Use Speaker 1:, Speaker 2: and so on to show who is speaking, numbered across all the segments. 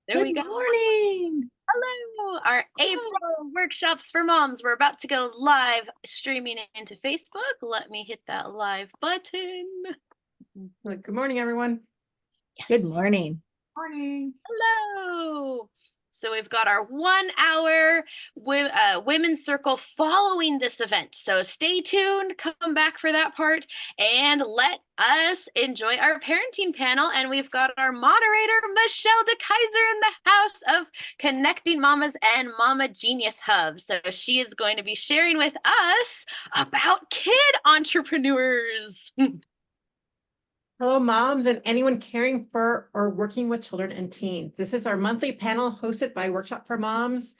Speaker 1: There
Speaker 2: Good
Speaker 1: we go.
Speaker 2: morning.
Speaker 1: Hello, our April workshops for moms. We're about to go live streaming into Facebook. Let me hit that live button.
Speaker 3: Good morning, everyone.
Speaker 1: Yes.
Speaker 2: Good morning.
Speaker 3: Morning.
Speaker 1: Hello. So we've got our 1 hour women's circle following this event. So stay tuned, come back for that part, and let us enjoy our parenting panel. And we've got our moderator, Michelle DeKaiser, in the house of Connecting Mamas and Mama Genius Hub. So she is going to be sharing with us about kid entrepreneurs.
Speaker 3: Hello, moms and anyone caring for or working with children and teens. This is our monthly panel hosted by Workshop for Moms.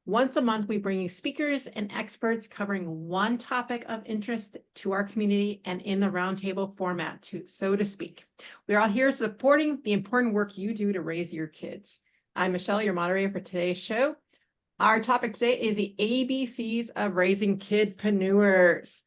Speaker 3: Once a month, we bring you speakers and experts covering one topic of interest to our community and in the roundtable format, so to speak. We're all here supporting the important work you do to raise your kids. I'm Michelle, your moderator for today's show. Our topic today is the ABCs of raising kidpreneurs.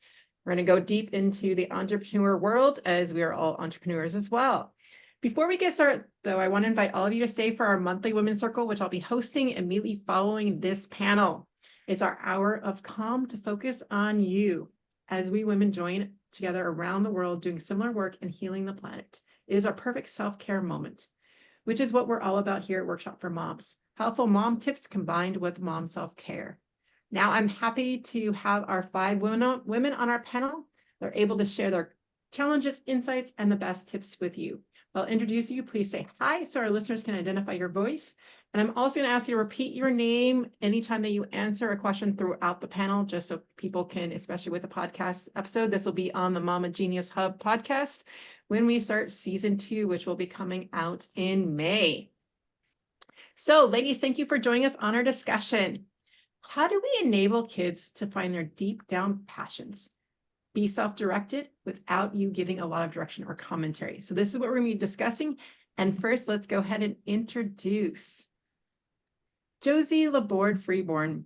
Speaker 3: We're going to go deep into the entrepreneur world as we are all entrepreneurs as well. Before we get started, though, I want to invite all of you to stay for our monthly Women's Circle, which I'll be hosting immediately following this panel. It's our hour of calm to focus on you as we women join together around the world doing similar work and healing the planet. It is our perfect self-care moment, which is what we're all about here at Workshop for Moms. Helpful mom tips combined with mom self-care. Now I'm happy to have our 5 women on our panel. They're able to share their challenges, insights, and the best tips with you. I'll introduce you. Please say hi so our listeners can identify your voice. And I'm also going to ask you to repeat your name anytime that you answer a question throughout the panel, just so people can, especially with the podcast episode, this will be on the Mama Genius Hub podcast when we start season 2, which will be coming out in May. So ladies, thank you for joining us on our discussion. How do we enable kids to find their deep down passions? Be self-directed without you giving a lot of direction or commentary. So this is what we're going to be discussing. And first, let's go ahead and introduce Josie Laporta Freeborn.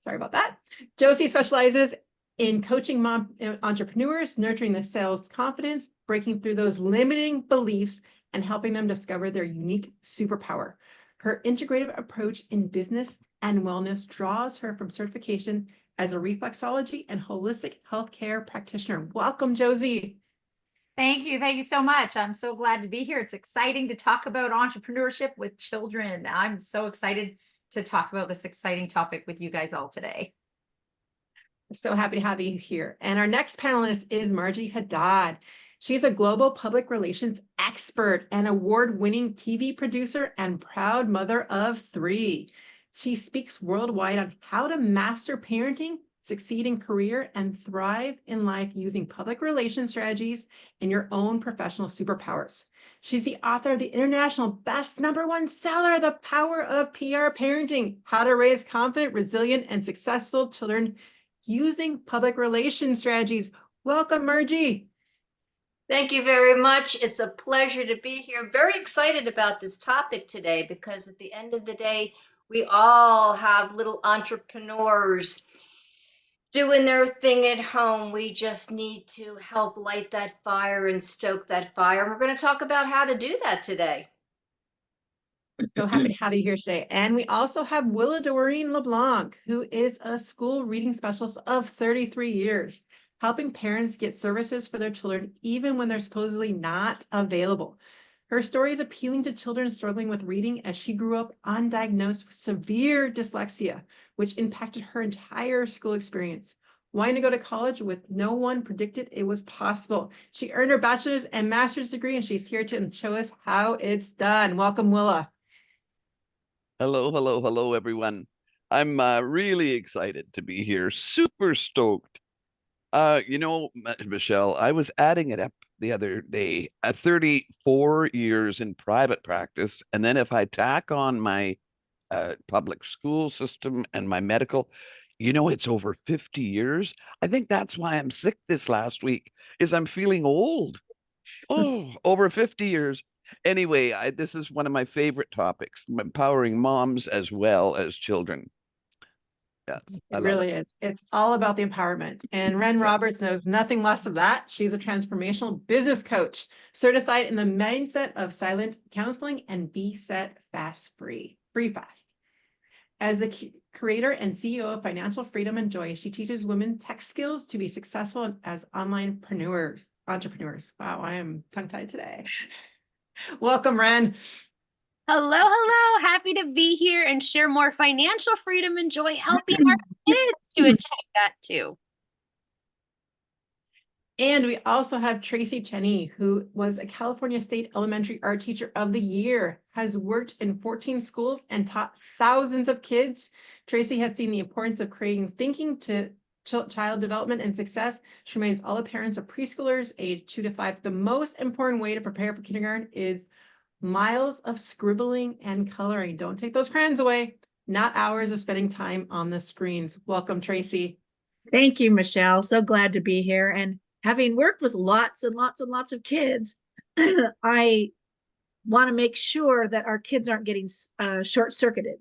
Speaker 3: Sorry about that. Josie specializes in coaching mom entrepreneurs, nurturing the sales confidence, breaking through those limiting beliefs, and helping them discover their unique superpower. Her integrative approach in business and wellness draws her from certification as a reflexology and holistic healthcare practitioner. Welcome, Josie.
Speaker 4: Thank you. Thank you so much. I'm so glad to be here. It's exciting to talk about entrepreneurship with children. I'm so excited to talk about this exciting topic with you guys all today.
Speaker 3: So happy to have you here. And our next panelist is Marjie Hadad. She's a global public relations expert and award-winning TV producer and proud mother of 3. She speaks worldwide on how to master parenting, succeed in career, and thrive in life using public relations strategies and your own professional superpowers. She's the author of the international best #1 seller, The Power of PR Parenting: How to Raise Confident, Resilient, and Successful Children Using Public Relations Strategies. Welcome, Marjie.
Speaker 5: Thank you very much. It's a pleasure to be here. Very excited about this topic today because at the end of the day, we all have little entrepreneurs doing their thing at home. We just need to help light that fire and stoke that fire. And we're going to talk about how to do that today.
Speaker 3: So happy to have you here today. And we also have Willa Doreen LeBlanc, who is a school reading specialist of 33 years. Helping parents get services for their children even when they're supposedly not available. Her story is appealing to children struggling with reading as she grew up undiagnosed with severe dyslexia, which impacted her entire school experience. Wanting to go to college with no one predicted it was possible. She earned her bachelor's and master's degree, and she's here to show us how it's done. Welcome, Willa.
Speaker 6: Hello, everyone. I'm really excited to be here. Super stoked. Michelle, I was adding it up the other day, 34 years in private practice. And then if I tack on my public school system and my medical, it's over 50 years. I think that's why I'm sick this last week, is I'm feeling old. Oh, over 50 years. Anyway, this is one of my favorite topics, empowering moms as well as children. Yes, I
Speaker 3: It
Speaker 6: love it.
Speaker 3: really is. It's all about the empowerment. And Ren Roberts knows nothing less of that. She's a transformational business coach, certified in the mindset of silent counseling and Be Set Fast Free Fast. As a creator and CEO of Financial Freedom and Joy, she teaches women tech skills to be successful as entrepreneurs. Wow, I am tongue-tied today. Welcome, Ren.
Speaker 1: Hello, hello. Happy to be here and share more financial freedom and joy, helping our kids to achieve that too.
Speaker 3: And we also have Tracy Cheney, who was a California State Elementary Art Teacher of the Year, has worked in 14 schools and taught thousands of kids. Tracy has seen the importance of creating thinking to child development and success. She reminds all the parents of preschoolers aged 2 to 5, the most important way to prepare for kindergarten is miles of scribbling and coloring. Don't take those crayons away, not hours of spending time on the screens. Welcome, Tracy.
Speaker 2: Thank you, Michelle. So glad to be here. And having worked with lots and lots and lots of kids, I want to make sure that our kids aren't getting short-circuited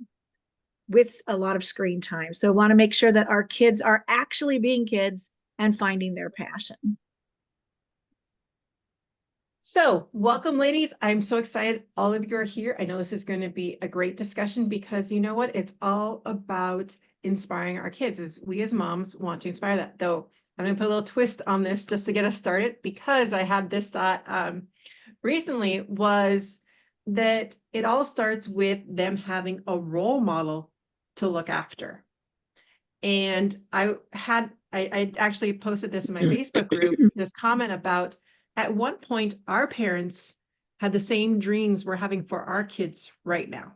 Speaker 2: with a lot of screen time. So I want to make sure that our kids are actually being kids and finding their passion.
Speaker 3: So welcome, ladies. I'm so excited all of you are here. I know this is going to be a great discussion because you know what? It's all about inspiring our kids. As we as moms want to inspire that. Though I'm going to put a little twist on this just to get us started because I had this thought recently was that it all starts with them having a role model to look after. And I actually posted this in my Facebook group, this comment about at one point, our parents had the same dreams we're having for our kids right now.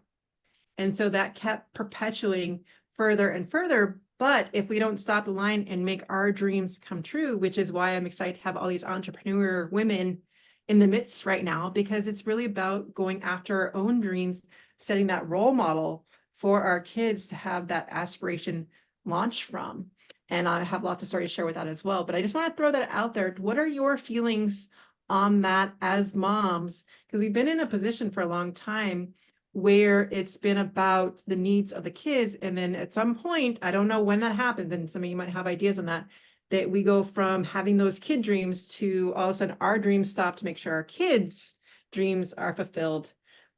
Speaker 3: And so that kept perpetuating further and further. But if we don't stop the line and make our dreams come true, which is why I'm excited to have all these entrepreneur women in the midst right now, because it's really about going after our own dreams, setting that role model for our kids to have that aspiration launch from. And I have lots of stories to share with that as well. But I just want to throw that out there. What are your feelings on that as moms? Because we've been in a position for a long time where it's been about the needs of the kids. And then at some point, I don't know when that happens, and some of you might have ideas on that, that we go from having those kid dreams to all of a sudden our dreams stop to make sure our kids' dreams are fulfilled.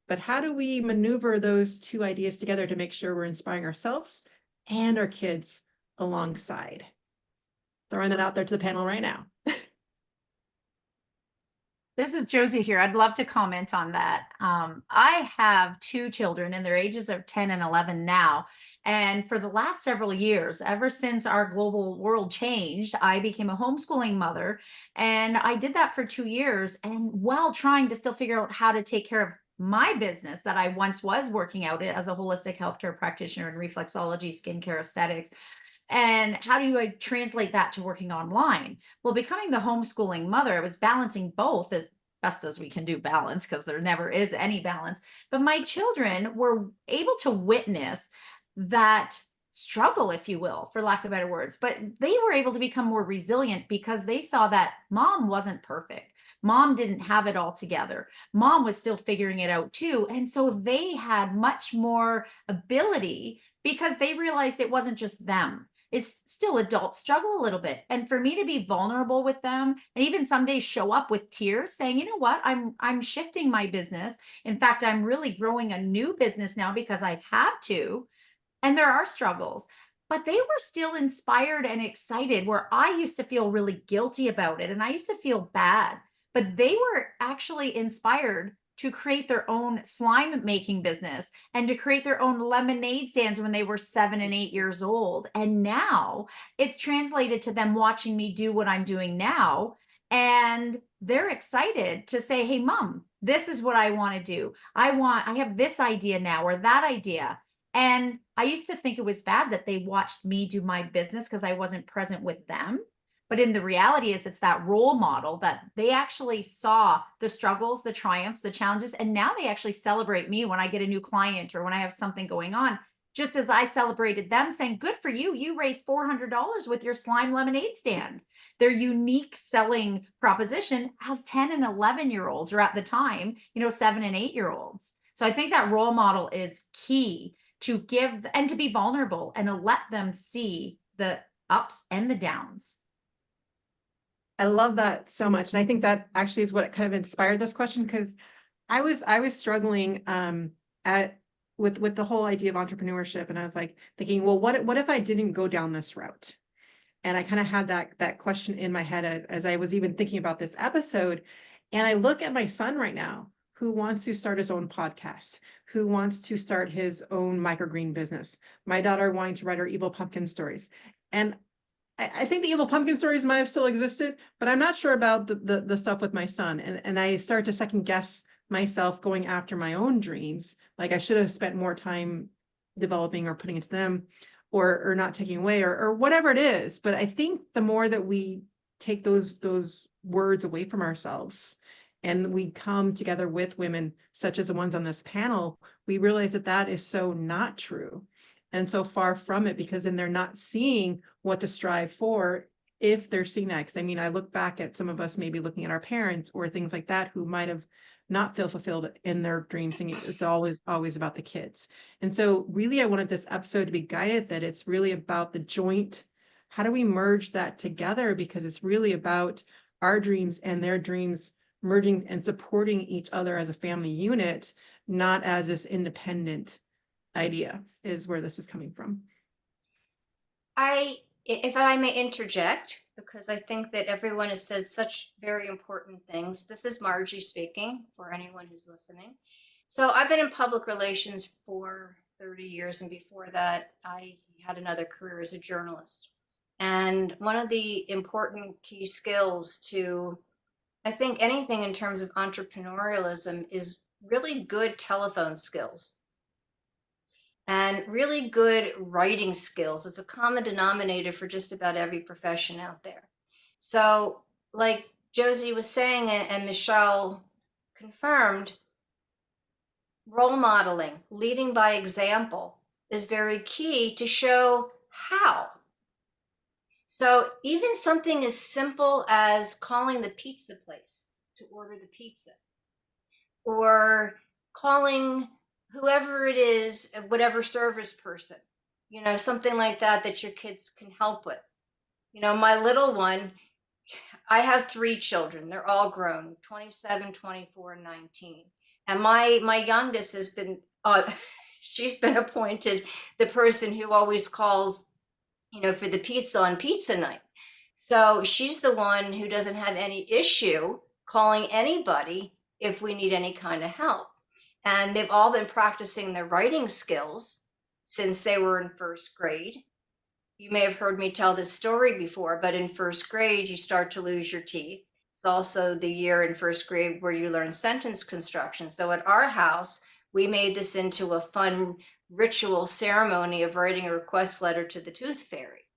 Speaker 3: But how do we maneuver those two ideas together to make sure we're inspiring ourselves and our kids alongside? Throwing that out there to the panel right now.
Speaker 4: This is Josie here. I'd love to comment on that. I have 2 children and their ages are 10 and 11 now. And for the last several years, ever since our global world changed, I became a homeschooling mother. And I did that for 2 years. And while trying to still figure out how to take care of my business that I once was working out as a holistic healthcare practitioner in reflexology, skincare, aesthetics, and how do I translate that to working online? Well, becoming the homeschooling mother, I was balancing both as best as we can do balance because there never is any balance. But my children were able to witness that struggle, if you will, for lack of better words. But they were able to become more resilient because they saw that mom wasn't perfect. Mom didn't have it all together. Mom was still figuring it out too. And so they had much more ability because they realized it wasn't just them. It's still adults struggle a little bit. And for me to be vulnerable with them and even some days show up with tears saying, you know what, I'm shifting my business. In fact, I'm really growing a new business now because I've had to. And there are struggles, but they were still inspired and excited where I used to feel really guilty about it. And I used to feel bad, but they were actually inspired to create their own slime making business and to create their own lemonade stands when they were 7 and 8 years old. And now it's translated to them watching me do what I'm doing now. And they're excited to say, hey, mom, this is what I want to do. I have this idea now or that idea. And I used to think it was bad that they watched me do my business because I wasn't present with them. But in the reality is it's that role model that they actually saw the struggles, the triumphs, the challenges, and now they actually celebrate me when I get a new client or when I have something going on, just as I celebrated them saying, good for you, you raised $400 with your slime lemonade stand. Their unique selling proposition has 10 and 11-year-olds or at the time, 7 and 8-year-olds. So I think that role model is key to give and to be vulnerable and to let them see the ups and the downs.
Speaker 3: I love that so much. And I think that actually is what kind of inspired this question, because I was struggling with the whole idea of entrepreneurship. And I was like thinking, well, what if I didn't go down this route? And I kind of had that question in my head as I was even thinking about this episode. And I look at my son right now, who wants to start his own podcast, who wants to start his own microgreen business. My daughter wanting to write her evil pumpkin stories. And I think the evil pumpkin stories might have still existed, but I'm not sure about the stuff with my son. And I start to second guess myself going after my own dreams. Like I should have spent more time developing or putting into them, or not taking away, or whatever it is. But I think the more that we take those words away from ourselves and we come together with women such as the ones on this panel, we realize that that is so not true and so far from it, because then they're not seeing what to strive for if they're seeing that. Because I mean, I look back at some of us maybe looking at our parents or things like that who might have not feel fulfilled in their dreams, thinking it's always about the kids. And so really I wanted this episode to be guided that it's really about the joint, how do we merge that together, because it's really about our dreams and their dreams merging and supporting each other as a family unit, not as this independent idea, is where this is coming from.
Speaker 5: If I may interject, because I think that everyone has said such very important things. This is Marjie speaking for anyone who's listening. So I've been in public relations for 30 years, and before that, I had another career as a journalist. And one of the important key skills to, I think, anything in terms of entrepreneurialism is really good telephone skills and really good writing skills. It's a common denominator for just about every profession out there. So like Josie was saying, and Michelle confirmed, role modeling, leading by example is very key to show how. So even something as simple as calling the pizza place to order the pizza, or calling whoever it is, whatever service person, something like that your kids can help with. My little one, I have 3 children. They're all grown, 27, 24, and 19. And my youngest has been, she's been appointed the person who always calls, for the pizza on pizza night. So she's the one who doesn't have any issue calling anybody if we need any kind of help. And they've all been practicing their writing skills since they were in 1st grade. You may have heard me tell this story before, but in 1st grade, you start to lose your teeth. It's also the year in 1st grade where you learn sentence construction. So at our house, we made this into a fun ritual ceremony of writing a request letter to the tooth fairy.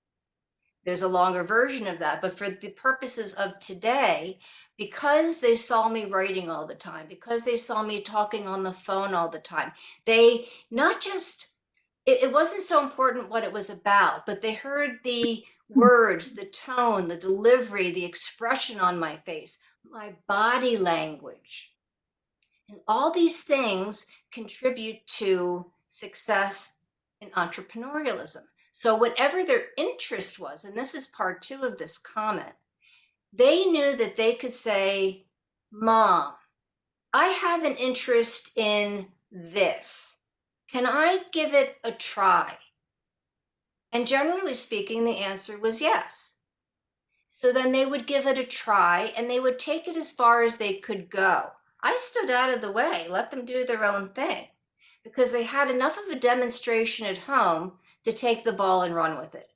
Speaker 5: There's a longer version of that, but for the purposes of today, because they saw me writing all the time, because they saw me talking on the phone all the time, they not just, it wasn't so important what it was about, but they heard the words, the tone, the delivery, the expression on my face, my body language. And all these things contribute to success in entrepreneurialism. So whatever their interest was, and this is part 2 of this comment, they knew that they could say, Mom, I have an interest in this. Can I give it a try? And generally speaking, the answer was yes. So then they would give it a try and they would take it as far as they could go. I stood out of the way, let them do their own thing, because they had enough of a demonstration at home to take the ball and run with it.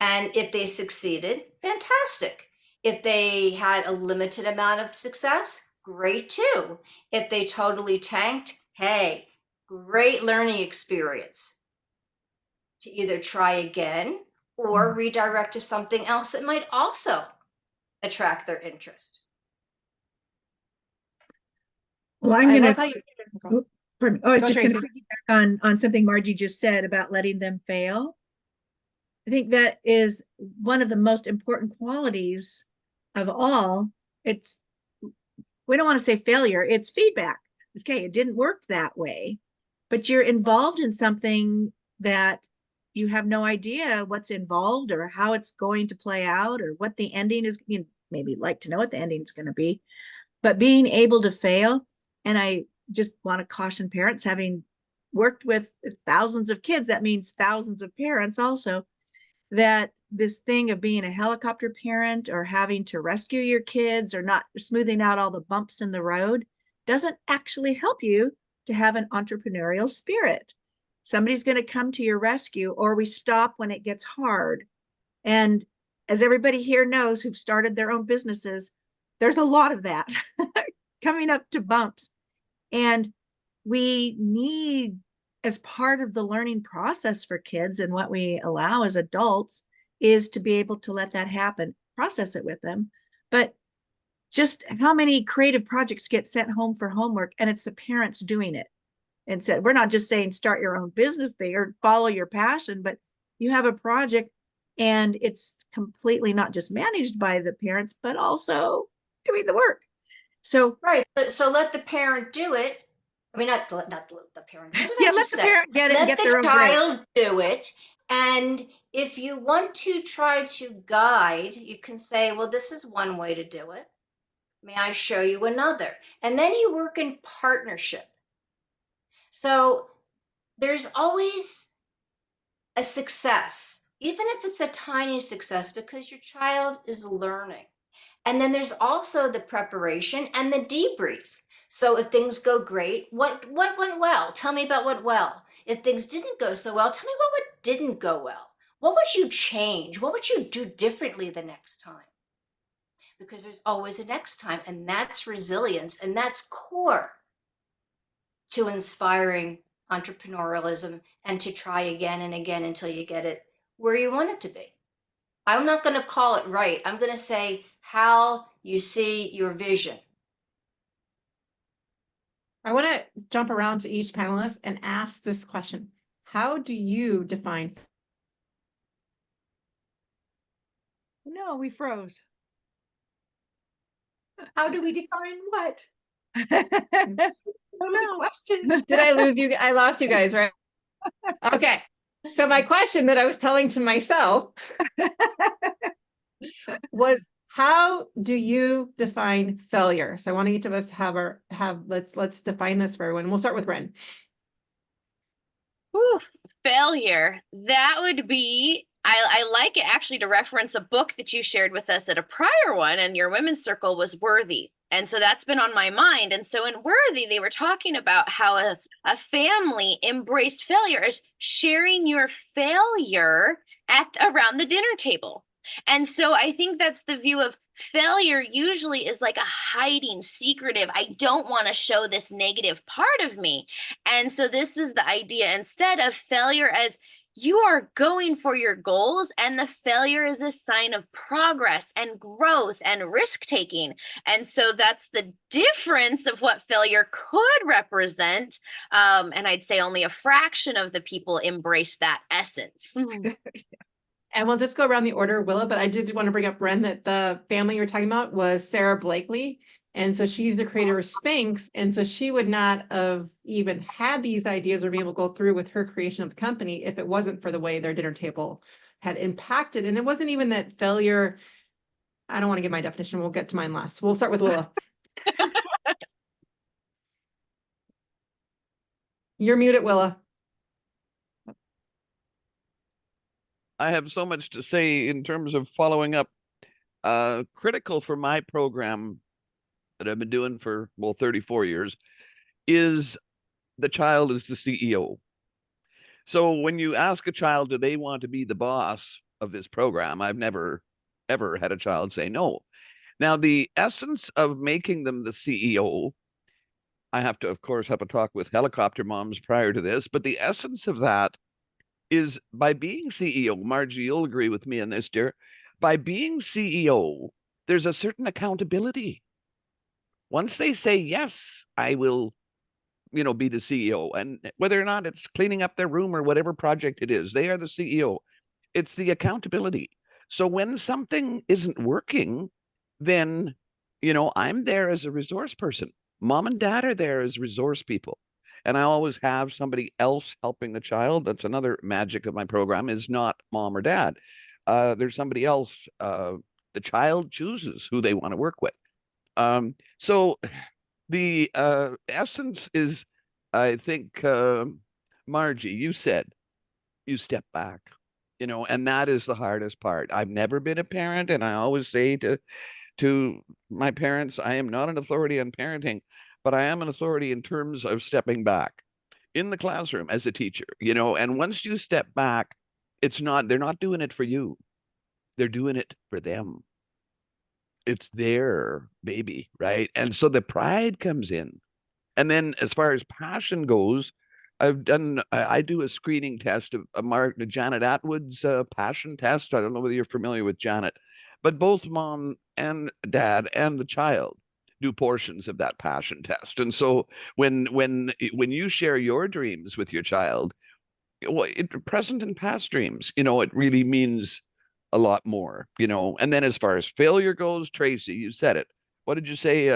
Speaker 5: And if they succeeded, fantastic. If they had a limited amount of success, great too. If they totally tanked, hey, great learning experience to either try again or redirect to something else that might also attract their interest.
Speaker 2: Well, I'm
Speaker 3: I
Speaker 2: going
Speaker 3: love
Speaker 2: to,
Speaker 3: how you.
Speaker 2: pardon, oh, I was
Speaker 3: Go,
Speaker 2: just going to
Speaker 3: Tracy.
Speaker 2: piggyback on something Marjie just said about letting them fail. I think that is one of the most important qualities of all. We don't want to say failure, it's feedback. Okay, it didn't work that way. but you're involved in something that you have no idea what's involved or how it's going to play out or what the ending is. You maybe like to know what the ending is going to be, but being able to fail. And I just want to caution parents, having worked with thousands of kids, that means thousands of parents also, that this thing of being a helicopter parent or having to rescue your kids or not smoothing out all the bumps in the road doesn't actually help you to have an entrepreneurial spirit. Somebody's going to come to your rescue, or we stop when it gets hard. And as everybody here knows who've started their own businesses, there's a lot of that coming up to bumps. And we need, as part of the learning process for kids and what we allow as adults, is to be able to let that happen, process it with them. But just how many creative projects get sent home for homework and it's the parents doing it? And said, we're not just saying start your own business there, follow your passion, but you have a project and it's completely not just managed by the parents, but also doing the work. So
Speaker 5: Right. So let the parent do it. I mean, not let the parent do it.
Speaker 2: yeah, let the parent get it and
Speaker 5: Let
Speaker 2: get their
Speaker 5: the
Speaker 2: own grade.
Speaker 5: child do it. And if you want to try to guide, you can say, well, this is one way to do it. May I show you another? And then you work in partnership. So there's always a success, even if it's a tiny success, because your child is learning. And then there's also the preparation and the debrief. So if things go great, what went well? Tell me about what well. If things didn't go so well, tell me what didn't go well. What would you change? What would you do differently the next time? Because there's always a next time, and that's resilience, and that's core to inspiring entrepreneurialism and to try again and again until you get it where you want it to be. I'm not going to call it right. I'm going to say how you see your vision.
Speaker 3: I want to jump around to each panelist and ask this question. How do you define?
Speaker 2: No, we froze.
Speaker 4: How do we define what?
Speaker 2: No.
Speaker 4: The question.
Speaker 3: Did I lose you? I lost you guys, right? Okay. So my question that I was telling to myself was, how do you define failure? So I want each of us let's define this for everyone. We'll start with Ren.
Speaker 1: Ooh, failure. That would be, I like it actually to reference a book that you shared with us at a prior one, and your women's circle was Worthy. And so that's been on my mind. And so in Worthy, they were talking about how a family embraced failure as sharing your failure around the dinner table. And so I think that's the view of failure usually is like a hiding, secretive, I don't want to show this negative part of me. And so this was the idea, instead of failure as you are going for your goals, and the failure is a sign of progress and growth and risk taking. And so that's the difference of what failure could represent. And I'd say only a fraction of the people embrace that essence.
Speaker 3: And we'll just go around the order, Willa, but I did want to bring up, Ren, that the family you're talking about was Sarah Blakely. And so she's the creator of Spanx. And so she would not have even had these ideas or be able to go through with her creation of the company if it wasn't for the way their dinner table had impacted. And it wasn't even that failure. I don't want to give my definition. We'll get to mine last. We'll start with Willa. You're muted, Willa.
Speaker 6: I have so much to say in terms of following up. Critical for my program that I've been doing for, 34 years is the child is the CEO. So when you ask a child, do they want to be the boss of this program? I've never, ever had a child say no. Now, the essence of making them the CEO, I have to, of course, have a talk with helicopter moms prior to this, but the essence of that is by being CEO, Marjie, you'll agree with me on this, dear. By being CEO, there's a certain accountability. Once they say, yes, I will, be the CEO, and whether or not it's cleaning up their room or whatever project it is, they are the CEO. It's the accountability. So when something isn't working, then, I'm there as a resource person. Mom and dad are there as resource people. And I always have somebody else helping the child. That's another magic of my program, is not mom or dad. There's somebody else. The child chooses who they want to work with. So the essence is, I think, Margie, you said you step back, and that is the hardest part. I've never been a parent, and I always say to my parents, I am not an authority on parenting, but I am an authority in terms of stepping back in the classroom as a teacher, and once you step back, they're not doing it for you. They're doing it for them. It's their baby, right? And so the pride comes in. And then as far as passion goes, I do a screening test of Janet Atwood's passion test. I don't know whether you're familiar with Janet, but both mom and dad and the child do portions of that passion test. And so when you share your dreams with your child, well, present and past dreams, it really means a lot more, And then as far as failure goes, Tracy, you said it. What did you say?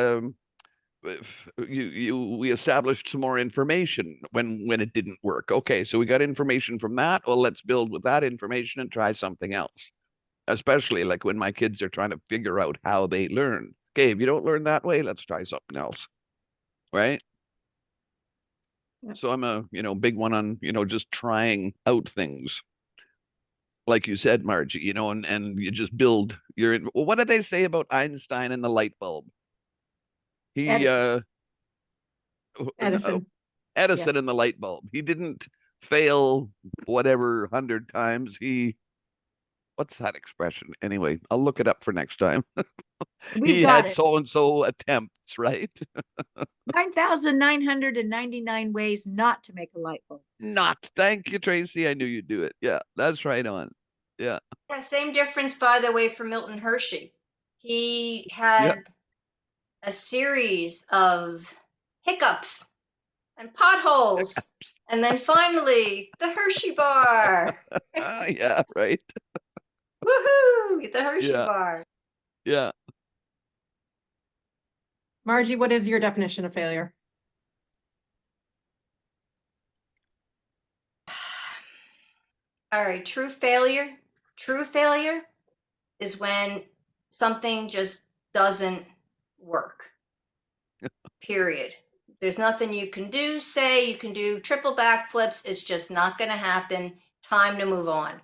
Speaker 6: We established some more information when it didn't work. Okay, so we got information from that. Well, let's build with that information and try something else. Especially like when my kids are trying to figure out how they learn. Okay, if you don't learn that way, let's try something else. Right?
Speaker 2: Yep.
Speaker 6: So I'm a, big one on, just trying out things. Like you said, Margie, and you just build well, what did they say about Einstein and the light bulb? He
Speaker 2: Edison.
Speaker 3: Edison.
Speaker 6: Edison and the light bulb. He didn't fail whatever 100 times. What's that expression? Anyway, I'll look it up for next time.
Speaker 2: We
Speaker 6: He
Speaker 2: got
Speaker 6: had
Speaker 2: it.
Speaker 6: so-and-so attempts, right?
Speaker 2: 9,999 ways not to make a light bulb.
Speaker 6: Thank you, Tracy. I knew you'd do it. Yeah, that's right on. Yeah.
Speaker 5: Yeah, same difference, by the way, for Milton Hershey. He had a series of hiccups and potholes, and then finally the Hershey bar.
Speaker 6: Yeah, right.
Speaker 5: Woohoo! The Hershey
Speaker 6: Yeah.
Speaker 5: bar.
Speaker 6: Yeah.
Speaker 3: Margie, what is your definition of failure?
Speaker 5: All right, true failure. True failure is when something just doesn't work. Period. There's nothing you can do, say, you can do triple backflips. It's just not going to happen. Time to move on.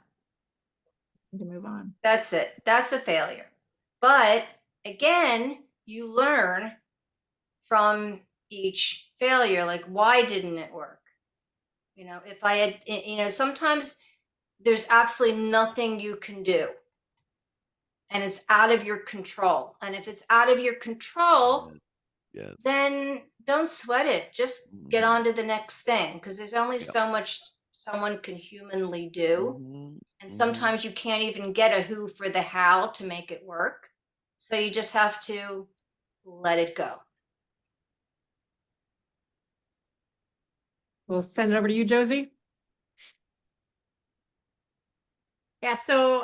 Speaker 2: To move on.
Speaker 5: That's it. That's a failure. But again, you learn from each failure. Like, why didn't it work? If I had, sometimes there's absolutely nothing you can do. And it's out of your control. And if it's out of your control,
Speaker 6: Yes.
Speaker 5: then don't sweat it. Just get on to the next thing, because there's only so much someone can humanly do. And sometimes you can't even get a who for the how to make it work. So you just have to let it go.
Speaker 3: We'll send it over to you, Josie.
Speaker 4: Yeah, so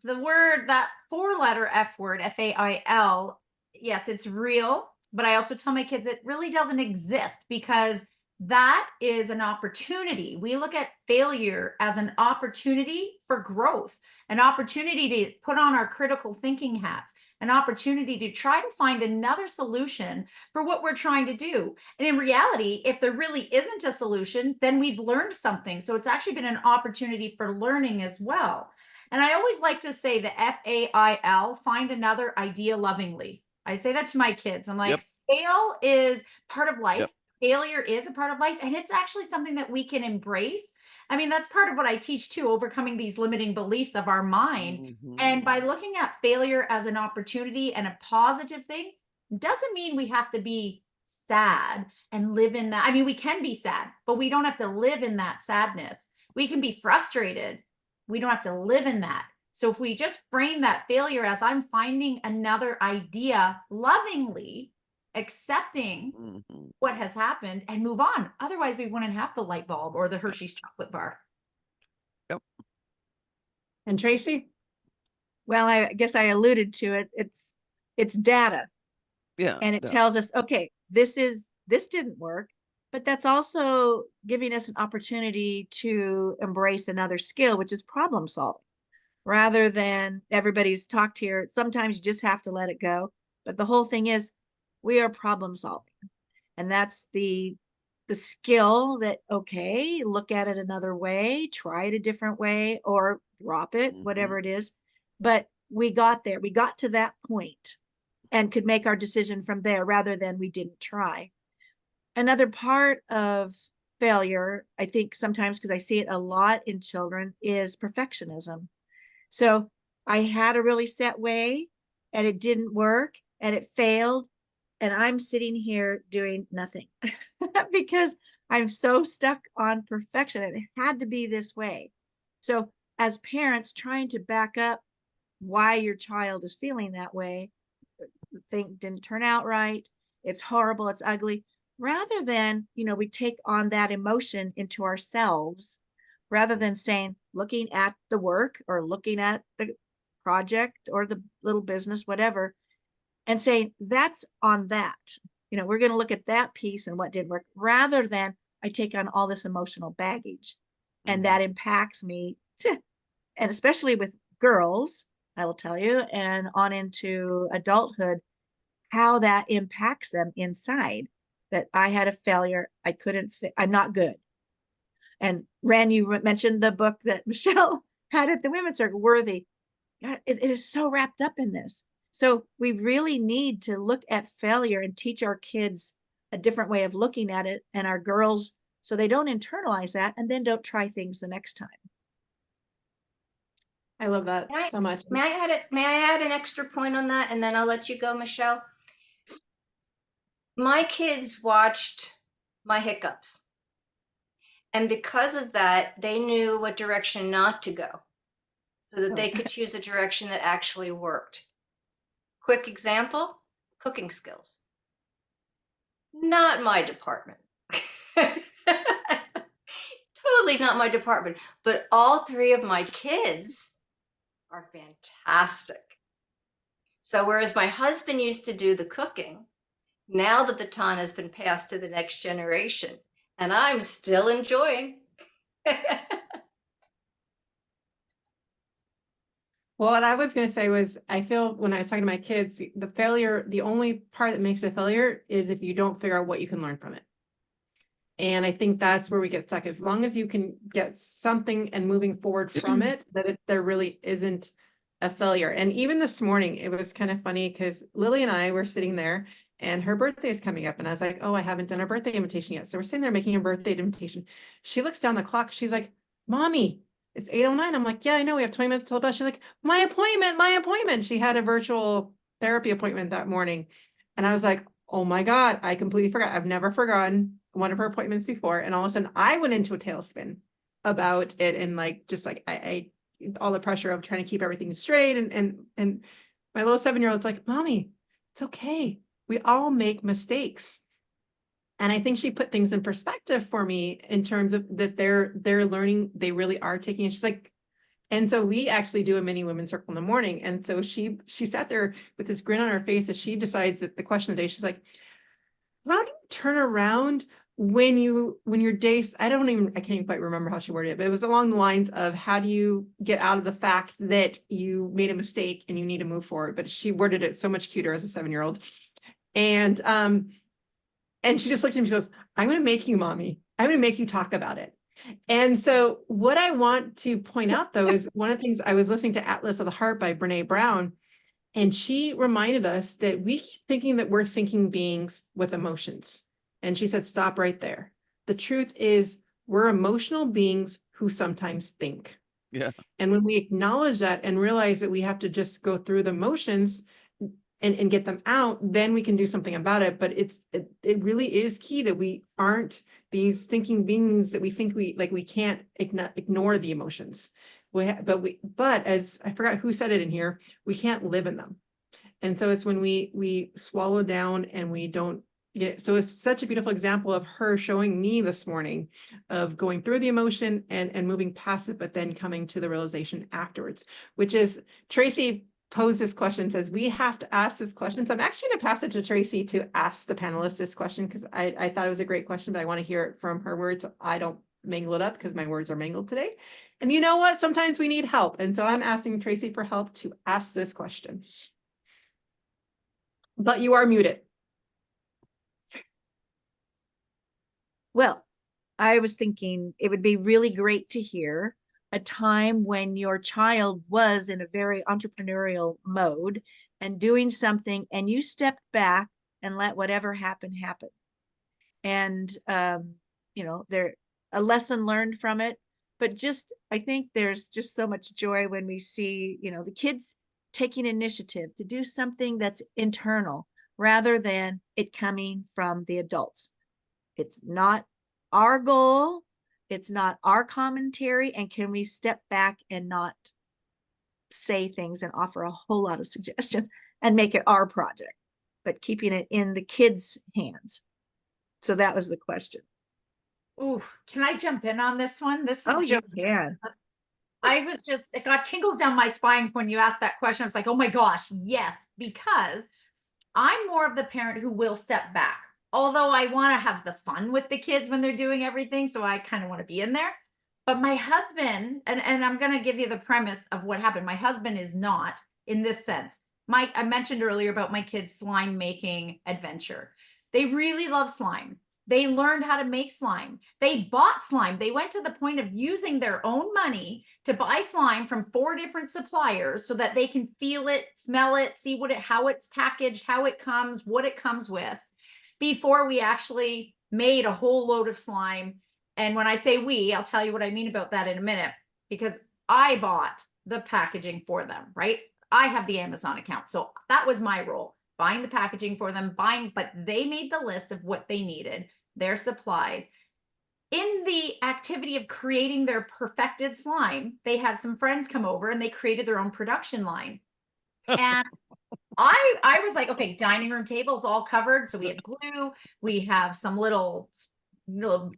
Speaker 4: the word, that 4-letter F word, F-A-I-L, yes, it's real, but I also tell my kids it really doesn't exist, because that is an opportunity. We look at failure as an opportunity for growth, an opportunity to put on our critical thinking hats, an opportunity to try to find another solution for what we're trying to do. And in reality, if there really isn't a solution, then we've learned something. So it's actually been an opportunity for learning as well. And I always like to say the F-A-I-L, find another idea lovingly. I say that to my kids. I'm like, fail is part of life. Failure is a part of life, and it's actually something that we can embrace. I mean, that's part of what I teach too, overcoming these limiting beliefs of our mind. And by looking at failure as an opportunity and a positive thing, doesn't mean we have to be sad and live in that. I mean, we can be sad, but we don't have to live in that sadness. We can be frustrated. We don't have to live in that. So if we just frame that failure as I'm finding another idea lovingly, accepting what has happened, and move on. Otherwise, we wouldn't have the light bulb or the Hershey's chocolate bar.
Speaker 6: Yep.
Speaker 3: And Tracy?
Speaker 2: Well, I guess I alluded to it. It's data.
Speaker 6: Yeah.
Speaker 2: And it tells us, okay, this didn't work. but that's also giving us an opportunity to embrace another skill, which is problem solving. Rather than everybody's talked here, sometimes you just have to let it go. But the whole thing is we are problem solving. And that's the skill that, okay, look at it another way, try it a different way, or drop it, whatever it is. But we got there, we got to that point and could make our decision from there rather than we didn't try. Another part of failure, I think sometimes, because I see it a lot in children, is perfectionism. So I had a really set way and it didn't work and it failed. And I'm sitting here doing nothing because I'm so stuck on perfection. It had to be this way. So as parents, trying to back up why your child is feeling that way, the thing didn't turn out right, it's horrible, it's ugly, rather than, we take on that emotion into ourselves, rather than saying, looking at the work or looking at the project or the little business, whatever, and saying, that's on that. We're going to look at that piece and what didn't work, rather than I take on all this emotional baggage and that impacts me. And especially with girls, I will tell you, and on into adulthood, how that impacts them inside. That I had a failure, I couldn't fit, I'm not good. And Ren, you mentioned the book that Michelle had at the Women's Circle, Worthy. It is so wrapped up in this. So we really need to look at failure and teach our kids a different way of looking at it, and our girls, so they don't internalize that and then don't try things the next time.
Speaker 3: I love that so much.
Speaker 5: May I add an extra point on that, and then I'll let you go, Michelle? My kids watched my hiccups, and because of that, they knew what direction not to go, so that they could choose a direction that actually worked. Quick example, cooking skills. Not my department. Totally not my department, but all three of my kids are fantastic. So whereas my husband used to do the cooking, now the baton has been passed to the next generation, and I'm still enjoying.
Speaker 3: Well, what I was going to say was, I feel when I was talking to my kids, the only part that makes a failure is if you don't figure out what you can learn from it. And I think that's where we get stuck. As long as you can get something and moving forward from it, there really isn't a failure. And even this morning, it was kind of funny because Lily and I were sitting there and her birthday is coming up. And I was like, oh, I haven't done a birthday invitation yet. So we're sitting there making a birthday invitation. She looks down the clock. She's like, Mommy, it's 8:09. I'm like, yeah, I know. We have 20 minutes till the bus. She's like, my appointment. She had a virtual therapy appointment that morning. And I was like, oh my God, I completely forgot. I've never forgotten one of her appointments before. And all of a sudden I went into a tailspin about it. And I all the pressure of trying to keep everything straight. And my little 7-year-old's like, Mommy, it's okay. We all make mistakes. And I think she put things in perspective for me in terms of that they're learning, they really are taking it. She's like, and so we actually do a mini women's circle in the morning. And so she sat there with this grin on her face as she decides that the question of the day, she's like, how do you turn around when your day, I can't quite remember how she worded it, but it was along the lines of, how do you get out of the fact that you made a mistake and you need to move forward? But she worded it so much cuter as a 7-year-old. And she just looked at me, she goes, I'm going to make you, Mommy. I'm going to make you talk about it. And so what I want to point out, though, is one of the things I was listening to Atlas of the Heart by Brene Brown, and she reminded us that we keep thinking that we're thinking beings with emotions. And she said, stop right there. The truth is we're emotional beings who sometimes think.
Speaker 6: Yeah.
Speaker 3: And when we acknowledge that and realize that we have to just go through the motions and get them out, then we can do something about it. But it really is key that we aren't these thinking beings that we think we can't ignore the emotions. But as I forgot who said it in here, we can't live in them. And so it's when we swallow down and we don't get, so it's such a beautiful example of her showing me this morning of going through the emotion and moving past it, but then coming to the realization afterwards, which is, Tracy, posed this question, says we have to ask this question. So I'm actually going to pass it to Tracy to ask the panelists this question, because I thought it was a great question, but I want to hear it from her words. I don't mangle it up because my words are mangled today. And you know what? Sometimes we need help. And so I'm asking Tracy for help to ask this question. But you are muted.
Speaker 2: Well, I was thinking it would be really great to hear a time when your child was in a very entrepreneurial mode and doing something, and you stepped back and let whatever happen happen. And there a lesson learned from it. But just I think there's just so much joy when we see, the kids taking initiative to do something that's internal rather than it coming from the adults. It's not our goal. It's not our commentary. And can we step back and not say things and offer a whole lot of suggestions and make it our project, but keeping it in the kids' hands? So that was the question.
Speaker 4: Ooh, can I jump in on this one? This is
Speaker 2: Oh, you
Speaker 4: just,
Speaker 2: can.
Speaker 4: it got tingles down my spine when you asked that question. I was like, oh my gosh, yes, because I'm more of the parent who will step back. Although I want to have the fun with the kids when they're doing everything. So I kind of want to be in there. But my husband, and I'm going to give you the premise of what happened. My husband is not in this sense. I mentioned earlier about my kids' slime making adventure. They really love slime. They learned how to make slime. They bought slime. They went to the point of using their own money to buy slime from 4 different suppliers so that they can feel it, smell it, see how it's packaged, how it comes, what it comes with, before we actually made a whole load of slime. And when I say we, I'll tell you what I mean about that in a minute, because I bought the packaging for them, right? I have the Amazon account. So that was my role, buying the packaging for them, but they made the list of what they needed, their supplies. In the activity of creating their perfected slime, they had some friends come over and they created their own production line. And I was like, okay, dining room tables all covered. So we have glue, we have some little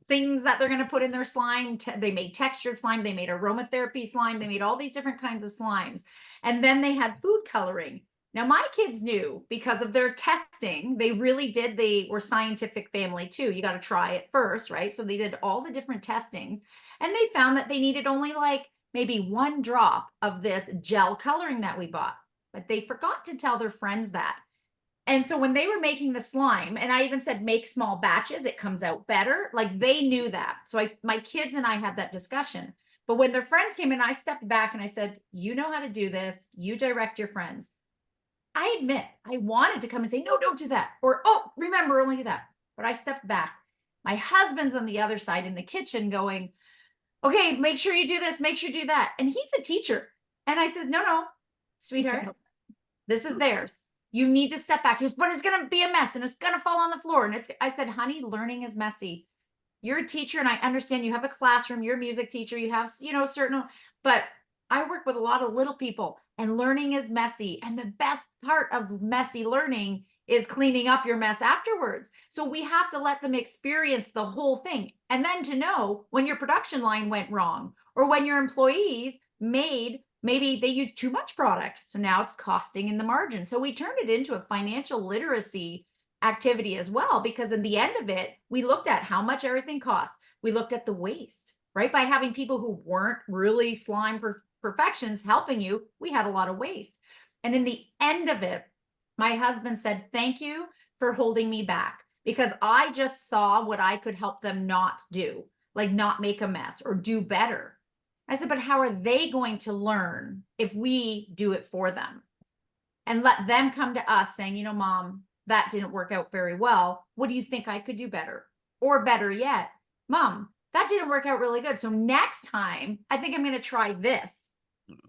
Speaker 4: things that they're going to put in their slime. They made textured slime, they made aromatherapy slime, they made all these different kinds of slimes. And then they had food coloring. Now, my kids knew because of their testing, they were scientific family too. You got to try it first, right? So they did all the different testings and they found that they needed only like maybe 1 drop of this gel coloring that we bought, but they forgot to tell their friends that. And so when they were making the slime, and I even said, make small batches, it comes out better. Like they knew that. So my kids and I had that discussion. But when their friends came in, I stepped back and I said, you know how to do this. You direct your friends. I admit I wanted to come and say, no, don't do that. Or, oh, remember, only do that. But I stepped back. My husband's on the other side in the kitchen going, okay, make sure you do this, make sure you do that. And he's a teacher. And I says, no, sweetheart, this is theirs. You need to step back. He goes, but it's going to be a mess and it's going to fall on the floor. And I said, honey, learning is messy. You're a teacher and I understand you have a classroom, you're a music teacher, you have, certain, but I work with a lot of little people and learning is messy. And the best part of messy learning is cleaning up your mess afterwards. So we have to let them experience the whole thing. And then to know when your production line went wrong or when your employees maybe they used too much product. So now it's costing in the margin. So we turned it into a financial literacy activity as well, because in the end of it, we looked at how much everything costs. We looked at the waste, right? By having people who weren't really slime perfections helping you, we had a lot of waste. And in the end of it, my husband said, thank you for holding me back, because I just saw what I could help them not do, like not make a mess or do better. I said, but how are they going to learn if we do it for them? And let them come to us saying, Mom, that didn't work out very well. What do you think I could do better? Or better yet, Mom, that didn't work out really good. So next time, I think I'm going to try this.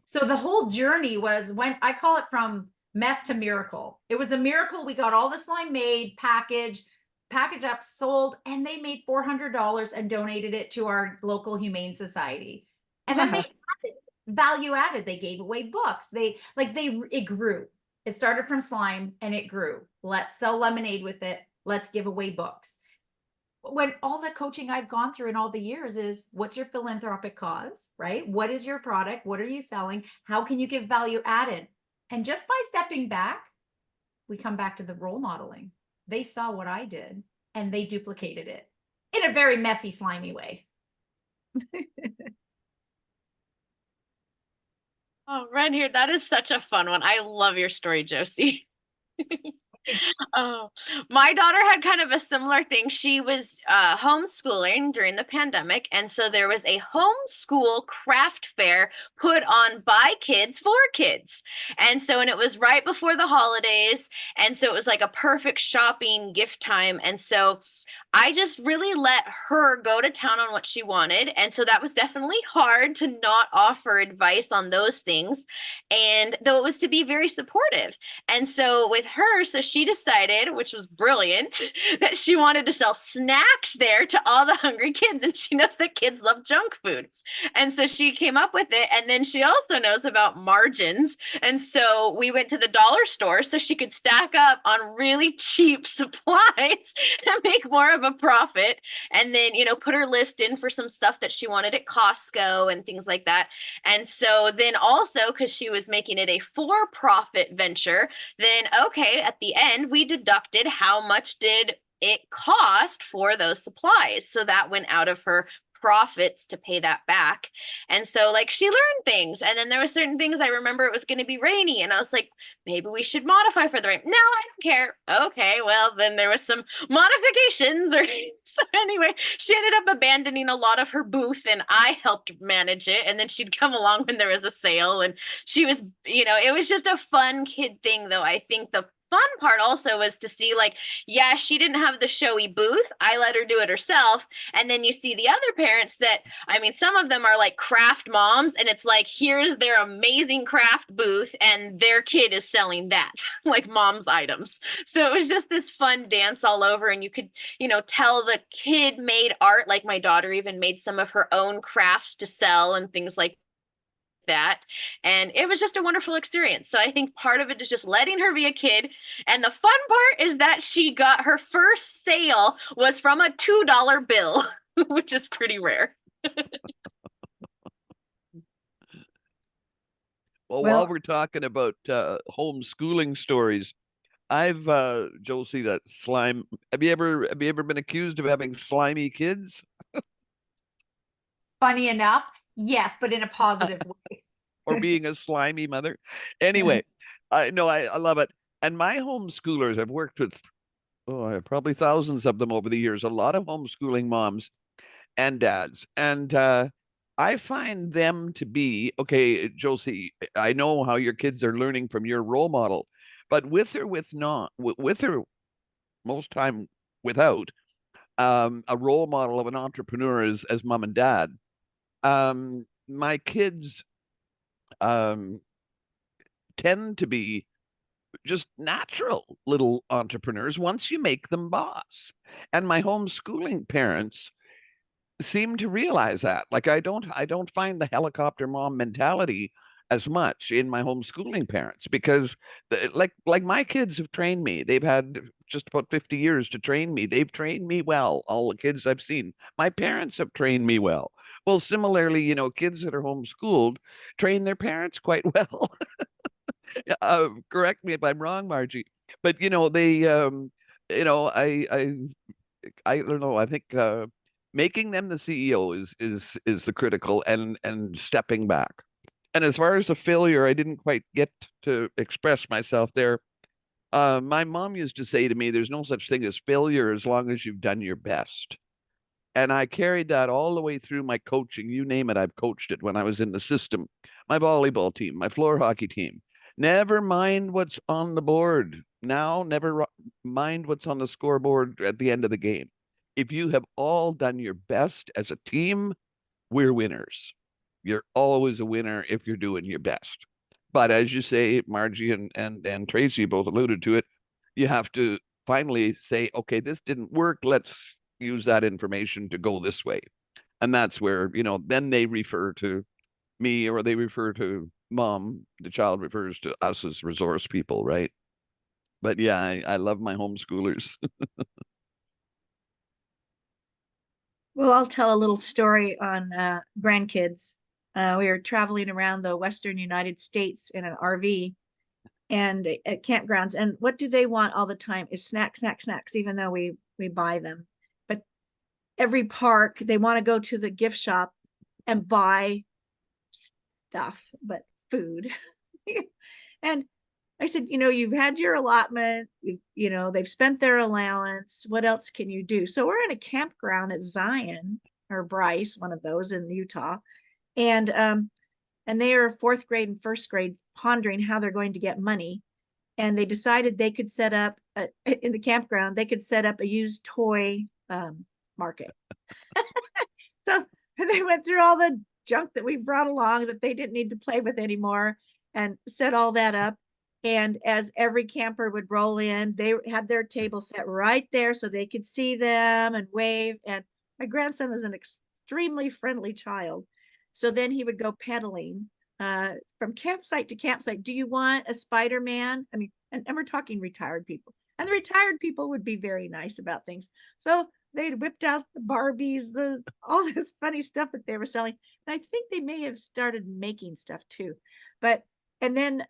Speaker 4: So the whole journey was, when I call it from mess to miracle. It was a miracle. We got all the slime made, packaged up, sold, and they made $400 and donated it to our local humane society. And then they added value added. They gave away books. It grew. It started from slime and it grew. Let's sell lemonade with it. Let's give away books. When all the coaching I've gone through in all the years is, what's your philanthropic cause, right? What is your product? What are you selling? How can you give value added? And just by stepping back, we come back to the role modeling. They saw what I did and they duplicated it in a very messy, slimy way.
Speaker 1: Oh, right here. That is such a fun one. I love your story, Josie. Oh, my daughter had kind of a similar thing. She was homeschooling during the pandemic. And so there was a homeschool craft fair put on by kids for kids. And it was right before the holidays. And so it was like a perfect shopping gift time. And so I just really let her go to town on what she wanted. And so that was definitely hard to not offer advice on those things. And though it was to be very supportive. And so with her, so she decided, which was brilliant, that she wanted to sell snacks there to all the hungry kids. And she knows that kids love junk food. And so she came up with it. And then she also knows about margins. And so we went to the dollar store so she could stack up on really cheap supplies and make more of a profit. And then, put her list in for some stuff that she wanted at Costco and things like that. And so then also, because she was making it a for-profit venture, then okay, at the end, we deducted how much did it cost for those supplies. So that went out of her profits to pay that back. And so like she learned things. And then there were certain things I remember it was going to be rainy. And I was like, maybe we should modify for the rain. No, I don't care. Okay, well, then there was some modifications. So anyway, she ended up abandoning a lot of her booth and I helped manage it. And then she'd come along when there was a sale. And she was, it was just a fun kid thing, though. I think the fun part also was to see like, yeah, she didn't have the showy booth. I let her do it herself. And then you see the other parents that, some of them are like craft moms and it's like, here's their amazing craft booth and their kid is selling that like mom's items. So it was just this fun dance all over. And you could, tell the kid made art. Like my daughter even made some of her own crafts to sell and things like that. And it was just a wonderful experience. So I think part of it is just letting her be a kid. And the fun part is that she got her first sale was from a $2 bill, which is pretty rare.
Speaker 6: Well,
Speaker 2: Well-
Speaker 6: while we're talking about homeschooling stories, I've Josie, that slime. Have you ever been accused of having slimy kids
Speaker 4: Funny enough, yes, but in a positive way.
Speaker 6: or being a slimy mother? Anyway, I know I love it. And my homeschoolers, I've worked with probably thousands of them over the years, a lot of homeschooling moms and dads. And I find them to be, okay, Josie, I know how your kids are learning from your role model, but with or most time without a role model of an entrepreneur as mom and dad, my kids tend to be just natural little entrepreneurs once you make them boss. And my homeschooling parents seem to realize that. Like I don't find the helicopter mom mentality as much in my homeschooling parents because like my kids have trained me. They've had just about 50 years to train me. They've trained me well, all the kids I've seen. My parents have trained me well. Well, similarly, kids that are homeschooled train their parents quite well. Correct me if I'm wrong, Margie. But they I don't know. I think making them the CEO is the critical and stepping back. And as far as the failure, I didn't quite get to express myself there. My mom used to say to me, "There's no such thing as failure as long as you've done your best." And I carried that all the way through my coaching. You name it, I've coached it when I was in the system. My volleyball team, my floor hockey team. Never mind what's on the board. Now, never mind what's on the scoreboard at the end of the game. If you have all done your best as a team, we're winners. You're always a winner if you're doing your best. But as you say, Margie and Tracy both alluded to it, you have to finally say, okay, this didn't work. Let's use that information to go this way. And that's where, then they refer to me or they refer to mom. The child refers to us as resource people, right? But yeah, I love my homeschoolers.
Speaker 2: Well, I'll tell a little story on grandkids. We were traveling around the Western United States in an RV, and at campgrounds. And what do they want all the time is snacks, snacks, snacks, even though we buy them. But every park, they want to go to the gift shop and buy stuff, but food. And I said, you've had your allotment, they've spent their allowance. What else can you do? So we're in a campground at Zion or Bryce, one of those in Utah. And they are fourth grade and first grade pondering how they're going to get money. And they decided they could set up in the campground, they could set up a used toy market. So they went through all the junk that we brought along that they didn't need to play with anymore and set all that up. And as every camper would roll in, they had their table set right there so they could see them and wave. And my grandson was an extremely friendly child. So then he would go pedaling from campsite to campsite. Do you want a Spider-Man? I mean, and we're talking retired people. And the retired people would be very nice about things. So they'd whipped out the Barbies, all this funny stuff that they were selling. And I think they may have started making stuff too. And then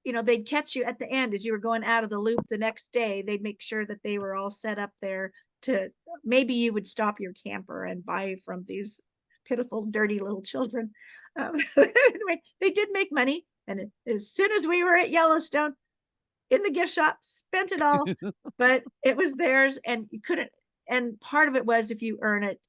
Speaker 2: they'd catch you at the end as you were going out of the loop the next day. They'd make sure that they were all set up there to, maybe you would stop your camper and buy from these pitiful, dirty little children. Anyway, they did make money. And as soon as we were at Yellowstone in the gift shop, spent it all, but it was theirs and you couldn't. And part of it was, if you earn it,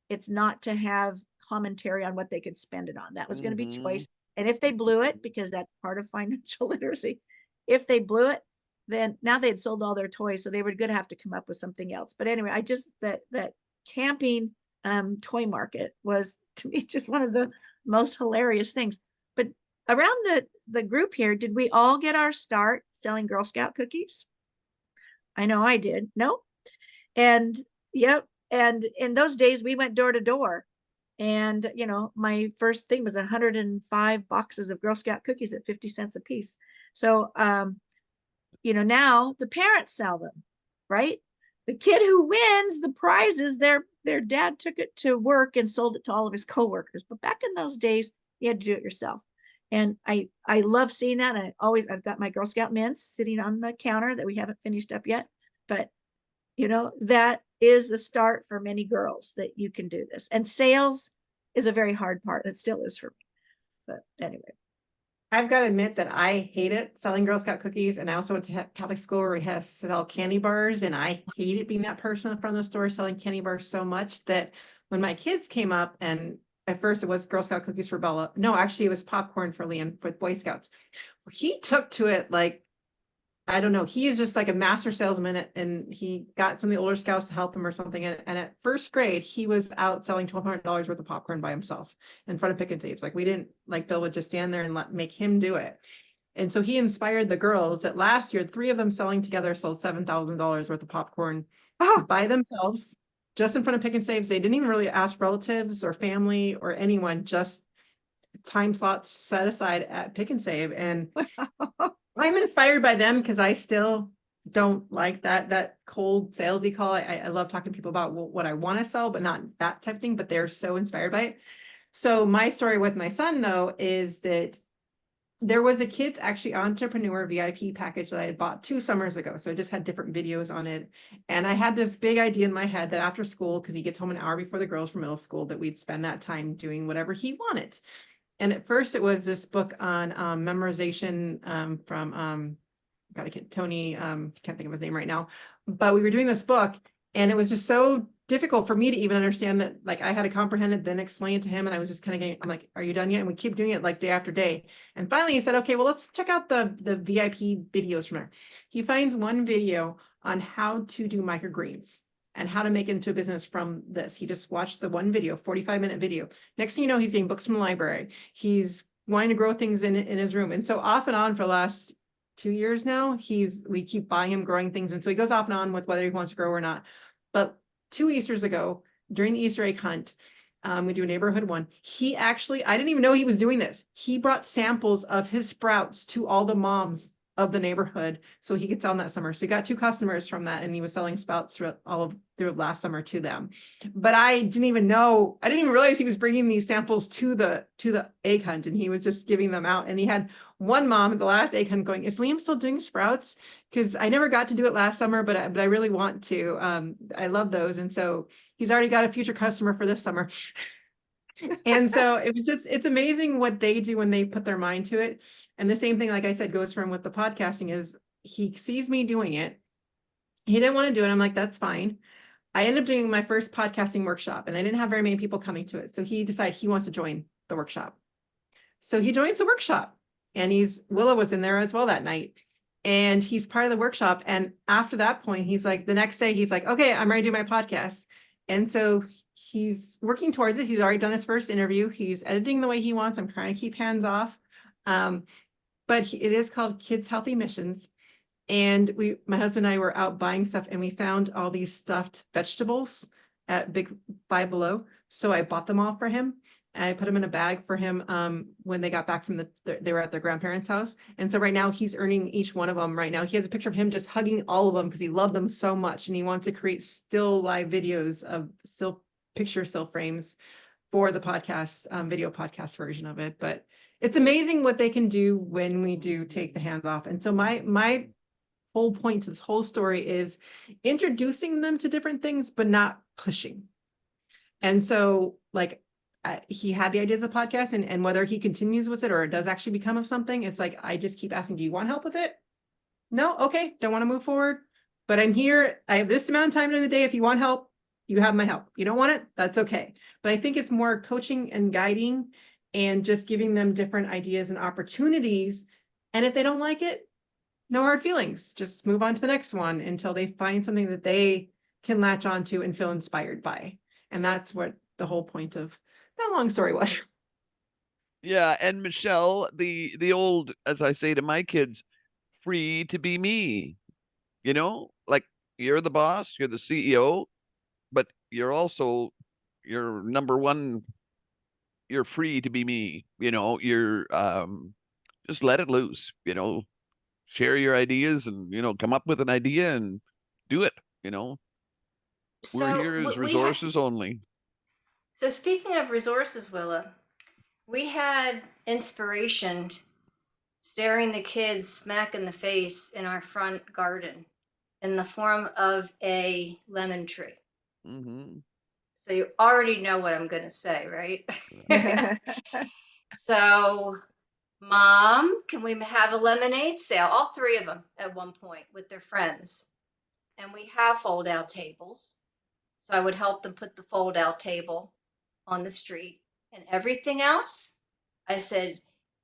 Speaker 2: it's not to have commentary on what they could spend it on. That was going to be choice. And if they blew it, because that's part of financial literacy, if they blew it, then now they had sold all their toys. So they were going to have to come up with something else. But anyway, that camping toy market was, to me, just one of the most hilarious things. But around the group here, did we all get our start selling Girl Scout cookies? I know I did. No? And yep. And in those days we went door to door, and my first thing was 105 boxes of Girl Scout cookies at 50 cents a piece. So now the parents sell them, right? The kid who wins the prizes, their dad took it to work and sold it to all of his coworkers. But back in those days, you had to do it yourself. And I love seeing that. I've got my Girl Scout mints sitting on the counter that we haven't finished up yet, but that is the start for many girls, that you can do this. And sales is a very hard part. It still is for me. But anyway.
Speaker 3: I've got to admit that I hate it selling Girl Scout cookies. And I also went to Catholic school where we had to sell candy bars. And I hated being that person in front of the store selling candy bars so much that when my kids came up, and at first it was Girl Scout cookies for Bella. No, actually it was popcorn for Liam with Boy Scouts. He took to it like, I don't know. He is just like a master salesman, and he got some of the older scouts to help him or something. And at first grade, he was out selling $1,200 worth of popcorn by himself in front of pick and saves. Like, we didn't, like, Bill would just stand there and make him do it. And so he inspired the girls that last year, 3 of them selling together sold $7,000 worth of popcorn by themselves, just in front of pick and saves. They didn't even really ask relatives or family or anyone, just time slots set aside at pick and save. And I'm inspired by them because I still don't like that cold salesy call. I love talking to people about what I want to sell, but not that type of thing, but they're so inspired by it. So my story with my son, though, is that there was a kids actually entrepreneur VIP package that I had bought 2 summers ago. So I just had different videos on it. And I had this big idea in my head that after school, because he gets home an hour before the girls from middle school, that we'd spend that time doing whatever he wanted. And at first it was this book on memorization from Tony, can't think of his name right now, but we were doing this book and it was just so difficult for me to even understand that, like, I had to comprehend it, then explain it to him. And I was just kind of getting, I'm like, are you done yet? And we keep doing it like day after day. And finally he said, okay, well, let's check out the VIP videos from there. He finds one video on how to do microgreens and how to make it into a business from this. He just watched the one video, 45-minute video. Next thing you know, he's getting books from the library. He's wanting to grow things in his room. And so off and on for the last 2 years now, we keep buying him growing things. And so he goes off and on with whether he wants to grow or not. But 2 Easters ago, during the Easter egg hunt, we do a neighborhood one. He actually, I didn't even know he was doing this. He brought samples of his sprouts to all the moms of the neighborhood so he could sell them that summer. So he got 2 customers from that, and he was selling sprouts through last summer to them. But I didn't even realize he was bringing these samples to the egg hunt, and he was just giving them out. And he had one mom at the last egg hunt going, "Is Liam still doing sprouts? Because I never got to do it last summer, but I really want to. I love those." And so he's already got a future customer for this summer. And so it's amazing what they do when they put their mind to it. And the same thing, like I said, goes from with the podcasting is he sees me doing it. He didn't want to do it. I'm like, that's fine. I ended up doing my first podcasting workshop, and I didn't have very many people coming to it. So he decided he wants to join the workshop. So he joins the workshop, and Willa was in there as well that night. And he's part of the workshop. And after that point, he's like, the next day, he's like, okay, I'm ready to do my podcast. And so he's working towards it. He's already done his first interview. He's editing the way he wants. I'm trying to keep hands off. But it is called Kids Healthy Missions. And my husband and I were out buying stuff, and we found all these stuffed vegetables at Big Five Below. So I bought them all for him. I put them in a bag for him when they got back from they were at their grandparents' house. And so right now he's earning each one of them right now. He has a picture of him just hugging all of them because he loved them so much. And he wants to create still live videos of still frames for the podcast, video podcast version of it. But it's amazing what they can do when we do take the hands off. And so my whole point to this whole story is introducing them to different things, but not pushing. And so like he had the idea of the podcast, and whether he continues with it or it does actually become of something, it's like, I just keep asking, do you want help with it? No? Okay. Don't want to move forward, but I'm here. I have this amount of time in the day. If you want help, you have my help. You don't want it, that's okay. But I think it's more coaching and guiding and just giving them different ideas and opportunities. And if they don't like it, no hard feelings, just move on to the next one until they find something that they can latch onto and feel inspired by. And that's what the whole point of that long story was.
Speaker 6: Yeah, and Michelle, the old, as I say to my kids, free to be me. Like you're the boss, you're the CEO, but you're also your number one. You're free to be me. You're just let it loose. Share your ideas and come up with an idea and do it. We're
Speaker 5: So
Speaker 6: here as
Speaker 5: we had,
Speaker 6: resources only.
Speaker 5: so speaking of resources, Willa, we had inspiration staring the kids smack in the face in our front garden in the form of a lemon tree.
Speaker 6: Mm-hmm.
Speaker 5: So you already know what I'm going to say, right? So, Mom, can we have a lemonade sale? All 3 of them at one point with their friends. And we have fold out tables. So I would help them put the fold out table on the street. And everything else, I said,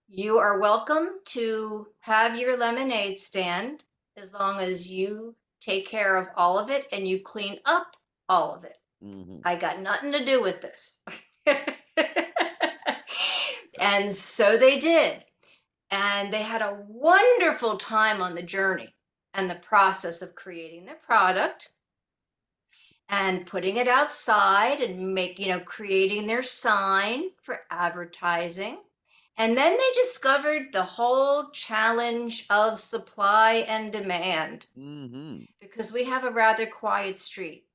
Speaker 5: you are welcome to have your lemonade stand as long as you take care of all of it and you clean up all of it.
Speaker 6: Mm-hmm.
Speaker 5: I got nothing to do with this. And so they did. And they had a wonderful time on the journey and the process of creating their product and putting it outside and creating their sign for advertising. And then they discovered the whole challenge of supply and demand
Speaker 6: Mm-hmm.
Speaker 5: because we have a rather quiet street.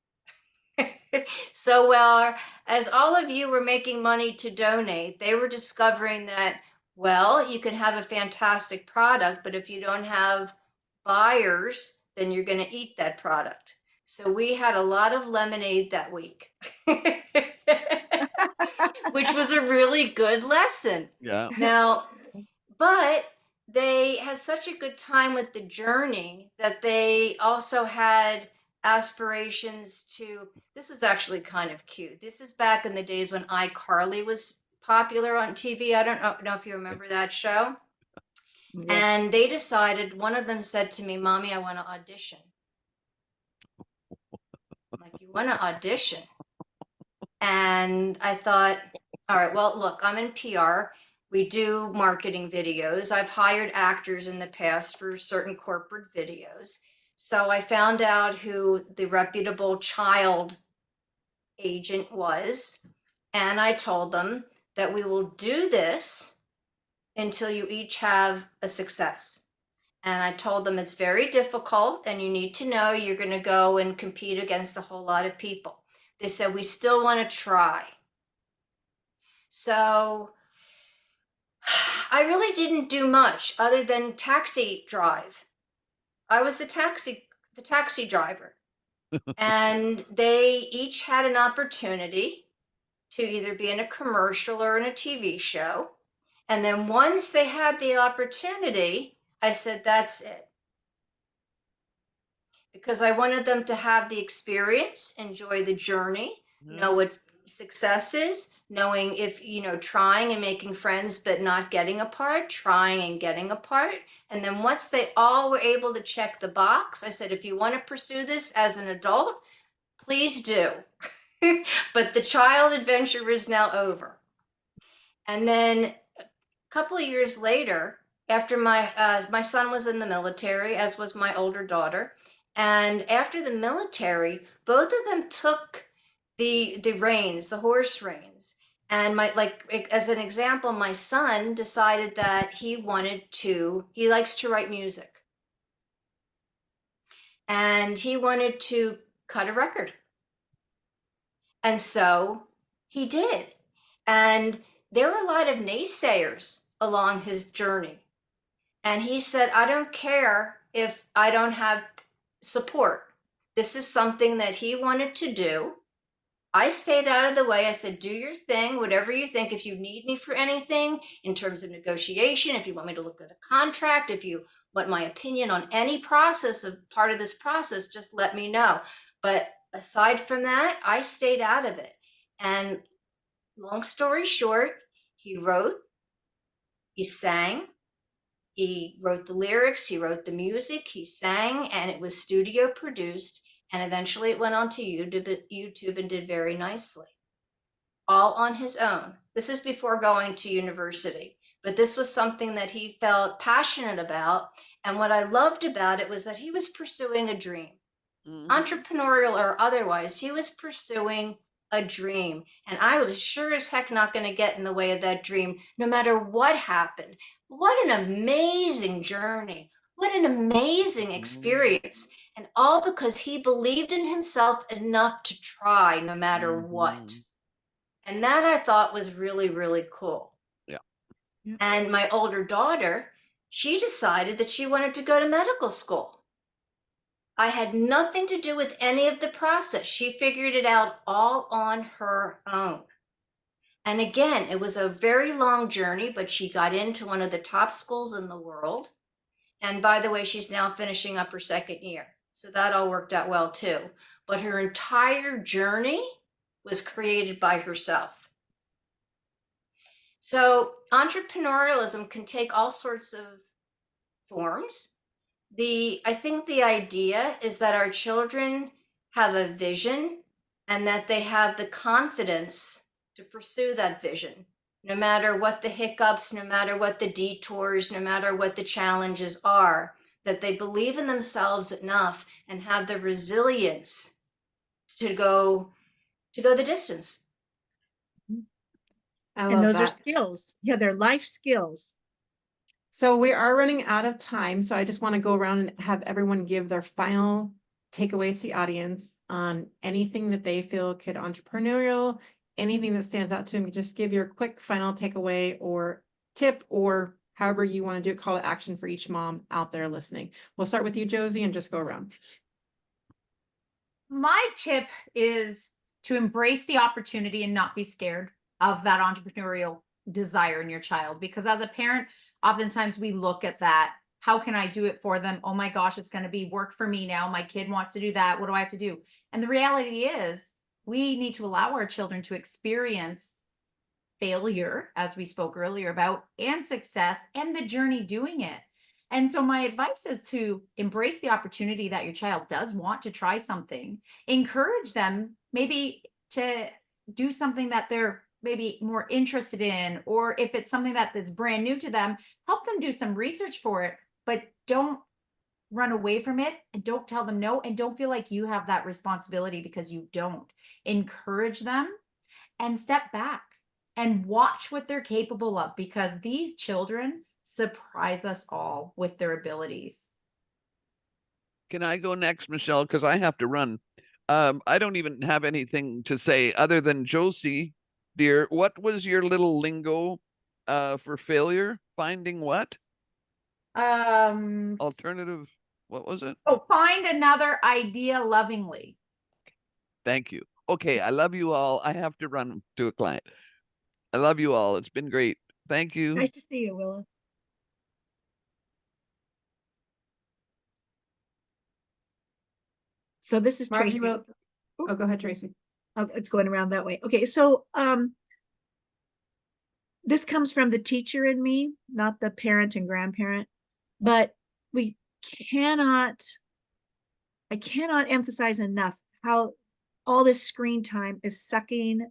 Speaker 5: So, well, as all of you were making money to donate, they were discovering that, well, you can have a fantastic product, but if you don't have buyers, then you're going to eat that product. So we had a lot of lemonade that week, which was a really good lesson.
Speaker 6: Yeah.
Speaker 5: Now, but they had such a good time with the journey that they also had aspirations this was actually kind of cute. This is back in the days when iCarly was popular on TV. I don't know if you remember that show.
Speaker 2: Yes.
Speaker 5: And they decided, one of them said to me, Mommy, I want to audition. I'm like, you want to audition? And I thought, all right, well, look, I'm in PR. We do marketing videos. I've hired actors in the past for certain corporate videos. So I found out who the reputable child agent was. And I told them that we will do this until you each have a success. And I told them it's very difficult and you need to know you're going to go and compete against a whole lot of people. They said, we still want to try. So I really didn't do much other than taxi drive. I was the taxi driver. And they each had an opportunity to either be in a commercial or in a TV show. And then once they had the opportunity, I said, that's it. Because I wanted them to have the experience, enjoy the journey, know what success is, knowing if, trying and making friends, but not getting apart, trying and getting apart. And then once they all were able to check the box, I said, if you want to pursue this as an adult, please do. But the child adventure is now over. And then a couple of years later, after my son was in the military, as was my older daughter, and after the military, both of them took the reins, the horse reins. And as an example, my son decided that he likes to write music. And he wanted to cut a record. And so he did. And there were a lot of naysayers along his journey. And he said, I don't care if I don't have support. This is something that he wanted to do. I stayed out of the way. I said, do your thing, whatever you think. If you need me for anything in terms of negotiation, if you want me to look at a contract, if you want my opinion on any part of this process, just let me know. But aside from that, I stayed out of it. And long story short, he wrote, he sang, he wrote the lyrics, he wrote the music, he sang, and it was studio produced. And eventually it went on to YouTube and did very nicely. All on his own. This is before going to university, but this was something that he felt passionate about. And what I loved about it was that he was pursuing a dream. Entrepreneurial or otherwise, he was pursuing a dream. And I was sure as heck not going to get in the way of that dream, no matter what happened. What an amazing journey. What an amazing experience. And all because he believed in himself enough to try no matter what. And that I thought was really, really cool.
Speaker 6: Yeah.
Speaker 5: And my older daughter, she decided that she wanted to go to medical school. I had nothing to do with any of the process. She figured it out all on her own. And again, it was a very long journey, but she got into one of the top schools in the world. And by the way, she's now finishing up her second year. So that all worked out well too. But her entire journey was created by herself. So entrepreneurialism can take all sorts of forms. I think the idea is that our children have a vision and that they have the confidence to pursue that vision, no matter what the hiccups, no matter what the detours, no matter what the challenges are, that they believe in themselves enough and have the resilience to go the distance.
Speaker 2: And those are skills. Yeah, they're life skills.
Speaker 3: So we are running out of time. So I just want to go around and have everyone give their final takeaways to the audience on anything that they feel could entrepreneurial, anything that stands out to them. Just give your quick final takeaway or tip, or however you want to do it, call to action for each mom out there listening. We'll start with you, Josie, and just go around.
Speaker 4: My tip is to embrace the opportunity and not be scared of that entrepreneurial desire in your child. Because as a parent, oftentimes we look at that. How can I do it for them? Oh my gosh, it's going to be work for me now. My kid wants to do that. What do I have to do? And the reality is we need to allow our children to experience failure, as we spoke earlier about, and success, and the journey doing it. And so my advice is to embrace the opportunity that your child does want to try something. Encourage them maybe to do something that they're maybe more interested in, or if it's something that's brand new to them, help them do some research for it, but don't run away from it, and don't tell them no, and don't feel like you have that responsibility, because you don't. Encourage them and step back and watch what they're capable of, because these children surprise us all with their abilities.
Speaker 6: Can I go next, Michelle? Because I have to run. I don't even have anything to say other than Josie, dear, what was your little lingo for failure? Finding what? Alternative, what was it?
Speaker 4: Oh, find another idea lovingly.
Speaker 6: Thank you. Okay, I love you all. I have to run to a client. I love you all. It's been great. Thank you.
Speaker 2: Nice to see you, Willa. So this is
Speaker 3: Margie
Speaker 2: Tracy.
Speaker 3: will, oh, go ahead, Tracy.
Speaker 2: Oh, it's going around that way. Okay, so this comes from the teacher in me, not the parent and grandparent, but we cannot, I cannot emphasize enough how all this screen time is sucking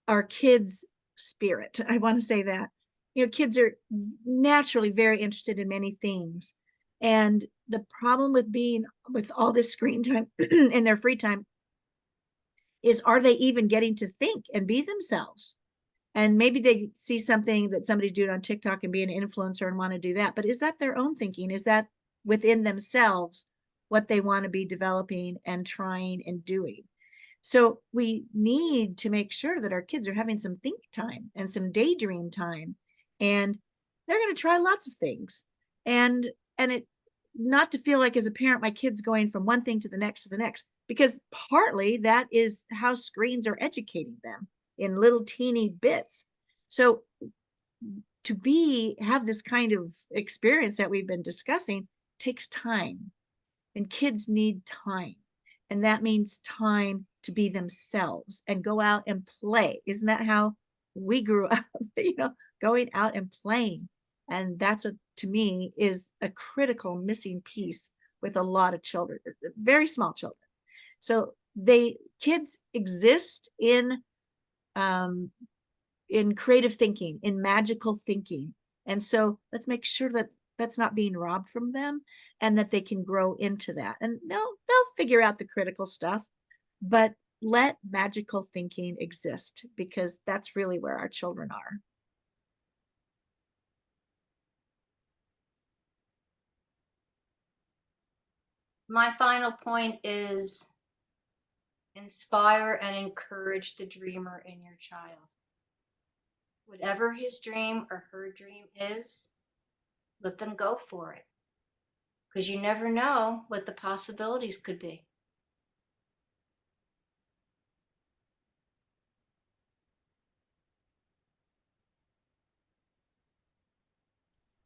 Speaker 2: our kids' spirit. I want to say that. You know, kids are naturally very interested in many things. And the problem with being with all this screen time in their free time is, are they even getting to think and be themselves? And maybe they see something that somebody's doing on TikTok and be an influencer and want to do that. But is that their own thinking? Is that within themselves what they want to be developing and trying and doing? So we need to make sure that our kids are having some think time and some daydream time, and they're going to try lots of things. And it, not to feel like as a parent, my kid's going from one thing to the next, because partly that is how screens are educating them in little teeny bits. So to have this kind of experience that we've been discussing takes time, and kids need time. And that means time to be themselves and go out and play. Isn't that how we grew up? Going out and playing. And that's what, to me, is a critical missing piece with a lot of children, very small children. So kids exist in creative thinking, in magical thinking. And so let's make sure that that's not being robbed from them, and that they can grow into that. And they'll figure out the critical stuff, but let magical thinking exist, because that's really where our children are.
Speaker 5: My final point is inspire and encourage the dreamer in your child. Whatever his dream or her dream is, let them go for it, because you never know what the possibilities could be.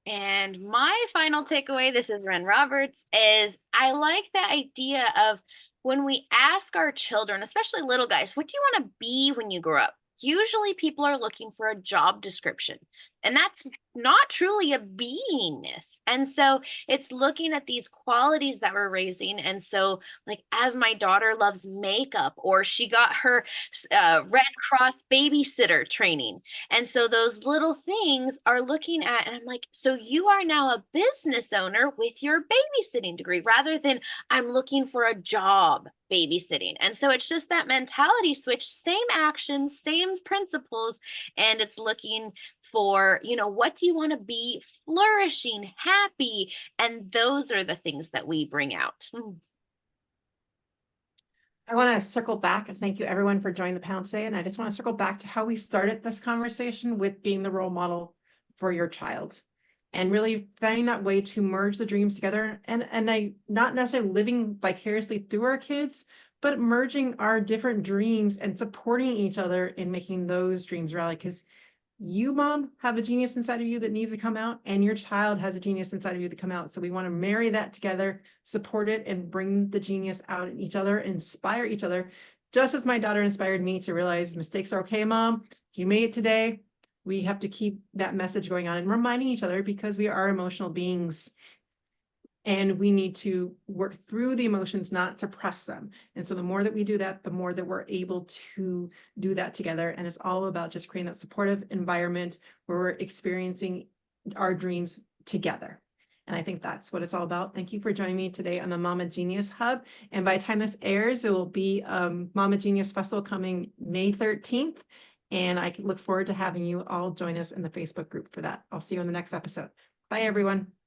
Speaker 1: And my final takeaway, this is Ren Roberts, is I like the idea of when we ask our children, especially little guys, what do you want to be when you grow up? Usually people are looking for a job description, and that's not truly a beingness. And so it's looking at these qualities that we're raising. And so, like, as my daughter loves makeup, or she got her Red Cross babysitter training. And so those little things are looking at, and I'm like, so you are now a business owner with your babysitting degree, rather than I'm looking for a job babysitting. And so it's just that mentality switch, same actions, same principles. And it's looking for, what do you want to be? Flourishing, happy. And those are the things that we bring out.
Speaker 3: I want to circle back and thank you everyone for joining the panel today. And I just want to circle back to how we started this conversation with being the role model for your child, and really finding that way to merge the dreams together, and I not necessarily living vicariously through our kids, but merging our different dreams and supporting each other in making those dreams reality. Because you, mom, have a genius inside of you that needs to come out, and your child has a genius inside of you to come out. So we want to marry that together, support it, and bring the genius out in each other, inspire each other. Just as my daughter inspired me to realize mistakes are okay, mom. You made it today. We have to keep that message going on and reminding each other, because we are emotional beings. And we need to work through the emotions, not suppress them. And so the more that we do that, the more that we're able to do that together. And it's all about just creating that supportive environment where we're experiencing our dreams together. And I think that's what it's all about. Thank you for joining me today on the Mama Genius Hub. And by the time this airs, it will be Mama Genius Festival coming May 13th. And I look forward to having you all join us in the Facebook group for that. I'll see you in the next episode. Bye, everyone.